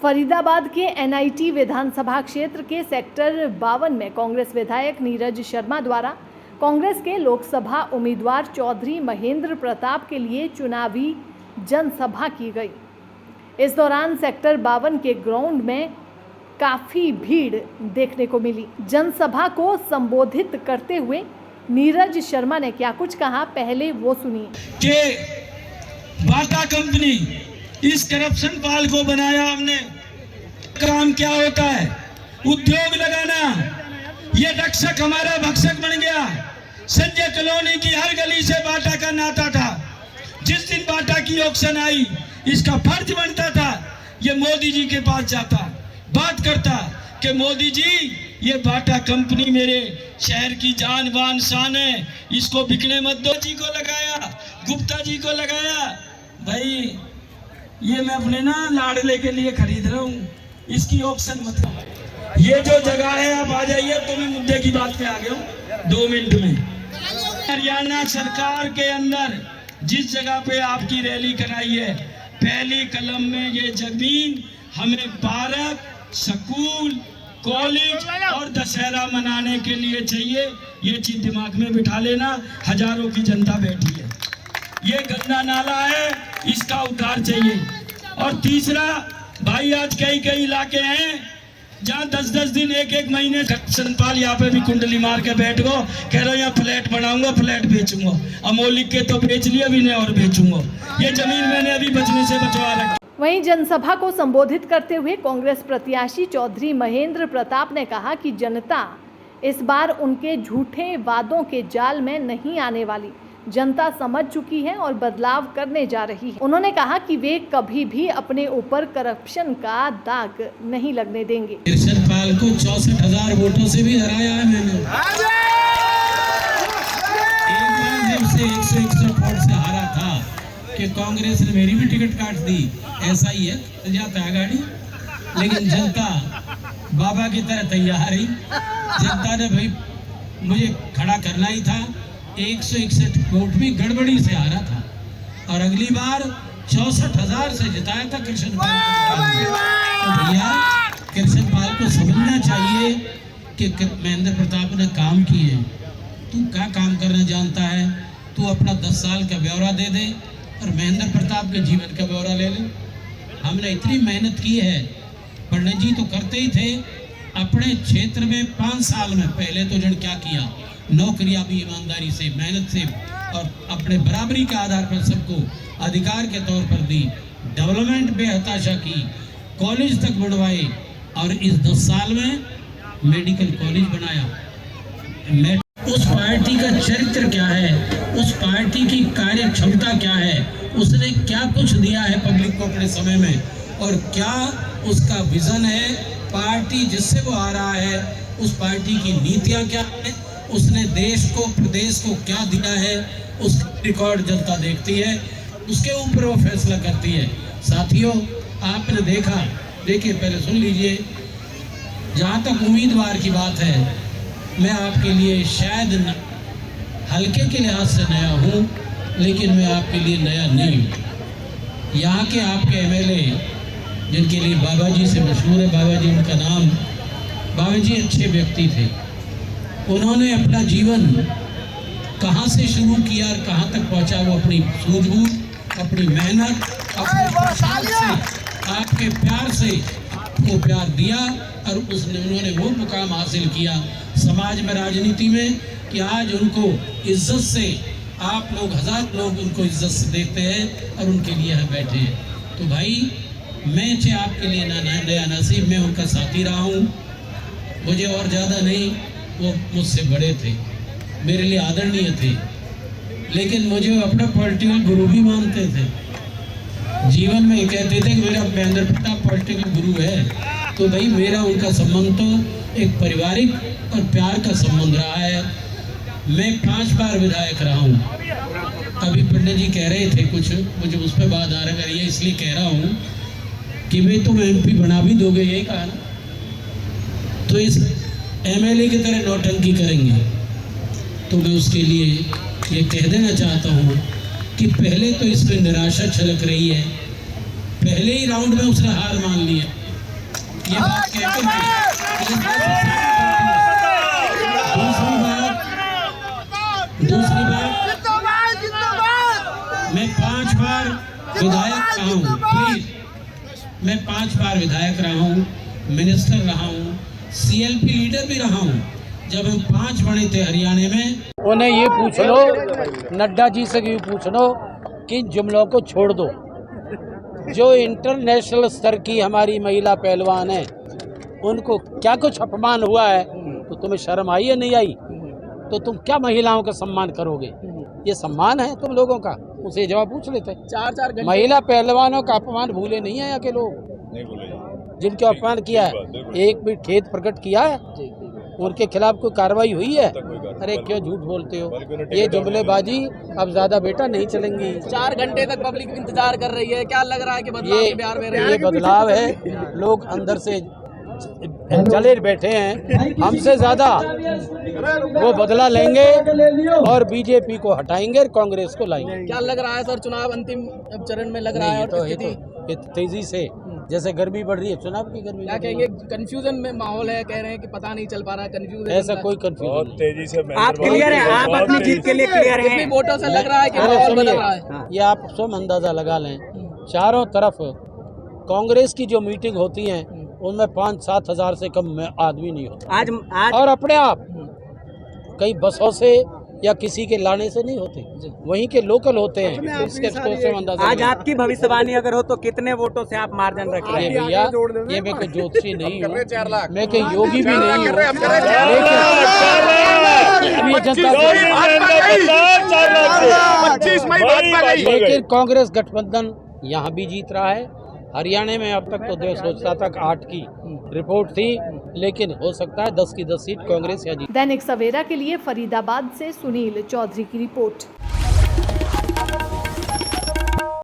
फरीदाबाद के एनआईटी विधानसभा क्षेत्र के सेक्टर 52 में कांग्रेस विधायक नीरज शर्मा द्वारा कांग्रेस के लोकसभा उम्मीदवार चौधरी महेंद्र प्रताप के लिए चुनावी जनसभा की गई। इस दौरान सेक्टर 52 के ग्राउंड में काफी भीड़ देखने को मिली। जनसभा को संबोधित करते हुए नीरज शर्मा ने क्या कुछ कहा, पहले वो सुनिए। कि बाटा कंपनी इस करप्शन पाल को बनाया हमने। काम क्या होता है? उद्योग लगाना। ये रक्षक हमारा भक्षक बन गया। संजय कॉलोनी की हर गली से बाटा का नाता था। जिस दिन बाटा की ऑक्शन आई, इसका फर्ज बनता था ये मोदी जी के पास जाता, बात करता कि मोदी जी ये बाटा कंपनी मेरे शहर की जान बान शान है, इसको बिकने मत दो। जी को लगाया, गुप्ता जी को लगाया। भाई ये मैं अपने ना लाडले के लिए खरीद रहा हूँ, इसकी ऑप्शन मत। ये जो जगह है आप आ जाइए, तो मैं मुद्दे की बात पे आ गया हूँ 2 मिनट में। हरियाणा सरकार के अंदर जिस जगह पे आपकी रैली कराई है, पहली कलम में ये जमीन हमें पार्क, स्कूल, कॉलेज और दशहरा मनाने के लिए चाहिए। ये चीज दिमाग में बिठा लेना। हजारों की जनता बैठी है। ये गंदा नाला है, इसका उद्धार चाहिए। और तीसरा, भाई आज कई इलाके हैं जहाँ 10-10 दिन, 1-1 महीने संपाल यहाँ पे भी कुंडली मार के बैठ गो, कह रहे हो यहाँ फ्लैट बनाऊंगा, फ्लैट बेचूंगा। अमोलिक के तो बेच लिया भी नहीं और बेचूंगा। ये जमीन मैंने अभी बचने से बचवा रखी। वहीं जनसभा को संबोधित करते हुए कांग्रेस प्रत्याशी चौधरी महेंद्र प्रताप ने कहा कि जनता इस बार उनके झूठे वादों के जाल में नहीं आने वाली। जनता समझ चुकी है और बदलाव करने जा रही है। उन्होंने कहा कि वे कभी भी अपने ऊपर करप्शन का दाग नहीं लगने देंगे। इरशाद पाल को 64,000 वोटों से भी हराया है मैंने। एक बार जब से 161 वोट से हारा था कि कांग्रेस ने मेरी भी टिकट काट दी। ऐसा ही है तो जाता है गाड़ी। लेकिन जनता बाबा की तरह तैयार ही। जनता ने भाई मुझे खड़ा करना ही था। 161 वोट भी गड़बड़ी से हारा था और अगली बार 64,000 से जिताया था कृष्ण पाल को। तो भैया कृष्ण पाल को समझना चाहिए कि महेंद्र प्रताप ने काम किए। तू क्या काम करना जानता है? तू अपना 10 साल का ब्यौरा दे दे और महेंद्र प्रताप के जीवन का ब्यौरा ले ले। हमने इतनी मेहनत की है। पंडित जी तो करते ही थे अपने क्षेत्र में 5 साल में। पहले तो जन क्या किया, नौकरियां भी ईमानदारी से, मेहनत से और अपने बराबरी के आधार पर सबको अधिकार के तौर पर दी। डेवलपमेंट बेहताशा की, कॉलेज तक बढ़वाए और इस 10 साल में मेडिकल कॉलेज बनाया। उस पार्टी का चरित्र क्या है, उस पार्टी की कार्य क्षमता क्या है, उसने क्या कुछ दिया है पब्लिक को अपने समय में, और क्या उसका विजन है। पार्टी जिससे वो आ रहा है उस पार्टी की नीतियां क्या है, उसने देश को, प्रदेश को क्या दिया है, उसका रिकॉर्ड जनता देखती है। उसके ऊपर वो फैसला करती है। साथियों, आपने देखा, देखिए पहले सुन लीजिए। जहाँ तक उम्मीदवार की बात है, मैं आपके लिए शायद हल्के के लिहाज से नया हूँ, लेकिन मैं आपके लिए नया नहीं हूँ। यहाँ के आपके एमएलए जिनके लिए बाबा जी से मशहूर है, बाबा जी उनका नाम, बाबा जी अच्छे व्यक्ति थे। उन्होंने अपना जीवन कहाँ से शुरू किया और कहाँ तक पहुँचा, वो अपनी सूझबूझ, अपनी मेहनत, अपने से, आपके प्यार से आपको प्यार दिया और उन्होंने वो मुकाम हासिल किया समाज में, राजनीति में, कि आज उनको इज्जत से आप लोग, 1000 लोग उनको इज्जत से देखते हैं और उनके लिए यहाँ बैठे हैं। तो भाई मैं चाहे आपके लिए नया नसीब, मैं उनका साथी रहा हूँ। मुझे और ज़्यादा नहीं, वो मुझसे बड़े थे, मेरे लिए आदरणीय थे, लेकिन मुझे वो अपना पॉलिटिकल गुरु भी मानते थे। जीवन में कहते थे कि मेरा महेंद्र प्रताप पॉलिटिकल गुरु है। तो भाई मेरा उनका संबंध तो एक पारिवारिक और प्यार का संबंध रहा है। मैं 5 बार विधायक रहा हूँ। अभी पंडित जी कह रहे थे कुछ, मुझे उस पर बात आ रही है, इसलिए कह रहा हूँ कि भाई तुम MP बना भी दोगे, यही कहा ना, तो इस MLA की तरह नौटंकी करेंगे। तो मैं उसके लिए ये कह देना चाहता हूँ कि पहले तो इसमें निराशा छलक रही है। पहले ही राउंड में उसने हार मान लिया। 5 बार विधायक रहा हूँ, मिनिस्टर रहा हूँ, CLP लीडर भी रहा हूँ। जब हम 5 बने थे हरियाणा में, उन्हें ये पूछ लो, नड्डा जी से ये पूछ लो कि जुमलों को छोड़ दो। जो इंटरनेशनल स्तर की हमारी महिला पहलवान है, उनको क्या कुछ अपमान हुआ है तो तुम्हें शर्म आई या नहीं आई? तो तुम क्या महिलाओं का सम्मान करोगे? ये सम्मान है तुम लोगों का? उसे जवाब पूछ लेते। 4-4 घंटे महिला पहलवानों का अपमान भूले नहीं है यहाँ के लोग, जिनके अपमान किया है। एक भी खेद प्रकट किया है, उनके खिलाफ कोई कार्रवाई हुई है? अरे क्यों झूठ बोलते हो? ये जुमलेबाजी अब ज्यादा बेटा नहीं चलेंगी। 4 घंटे तक पब्लिक इंतजार कर रही है। क्या लग रहा है कि बदलाव के बिहार में ये बदलाव है। लोग अंदर से जले बैठे हैं, हमसे ज्यादा वो बदला लेंगे और बीजेपी को हटाएंगे और कांग्रेस को लाएंगे। क्या लग रहा है सर, चुनाव अंतिम चरण में लग रहा है? और ये तेजी से जैसे गर्मी बढ़ रही है, चुनाव की गर्मी क्या कहेंगे? कंफ्यूजन में माहौल है, कह रहे हैं कि पता नहीं चल पा रहा है, कंफ्यूजन। ऐसा कोई कंफ्यूजन नहीं। तेजी से आप क्लियर हैं? आप अपनी जीत के लिए क्लियर हैं? कितनी वोटों से लग रहा है कि माहौल बदल रहा है? ये आप स्वयं अंदाजा लगा लें। चारों तरफ कांग्रेस की जो मीटिंग होती है उनमें 5-7 हज़ार से कम आदमी नहीं होते आज और अपने आप कई बसों से या किसी के लाने से नहीं होते, वहीं के लोकल होते हैं। इसके आज आपकी भविष्यवाणी अगर हो तो कितने वोटों से आप मार्जिन रख रहे हैं? भैया, ये मैं कोई ज्योतिषी नहीं हूँ, मैं कोई योगी भी नहीं हूँ, लेकिन कांग्रेस गठबंधन यहाँ भी जीत रहा है। हरियाणा में अब तक तो 200 तक 8 की रिपोर्ट थी, लेकिन हो सकता है 10 की 10 सीट कांग्रेस या जीत। दैनिक सवेरा के लिए फरीदाबाद से सुनील चौधरी की रिपोर्ट।